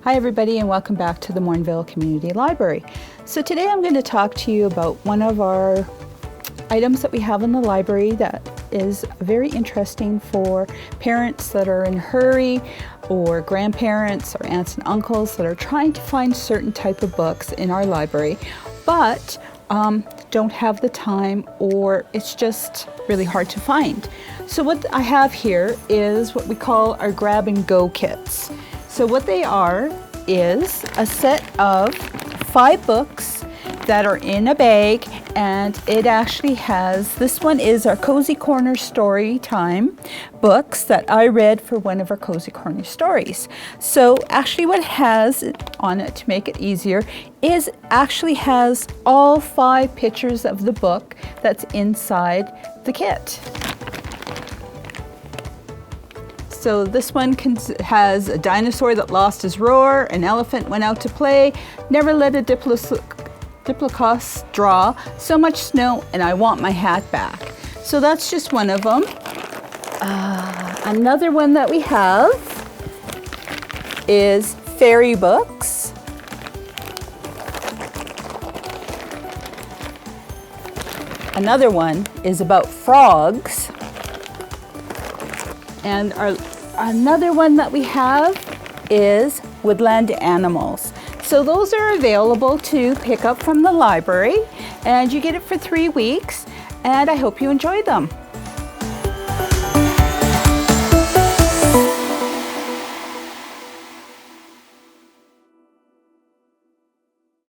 Hi everybody, and welcome back to the Morinville Community Library. So today I'm going to talk to you about one of our items that we have in the library that is very interesting for parents that are in a hurry, or grandparents or aunts and uncles that are trying to find certain type of books in our library but don't have the time, or it's just really hard to find. So what I have here is what we call our grab and go kits. So what they are is a set of 5 books that are in a bag, and it actually has, this one is our Cozy Corner Story Time books that I read for one of our Cozy Corner stories. So actually what it has on it, to make it easier, is actually has all 5 pictures of the book that's inside the kit. So this one has a dinosaur that lost his roar, an elephant went out to play, never let a Diplodocus draw, so much snow, and I want my hat back. So that's just one of them. Another one that we have is fairy books. Another one is about frogs. And another one that we have is woodland animals. So those are available to pick up from the library, and you get it for 3 weeks, and I hope you enjoy them.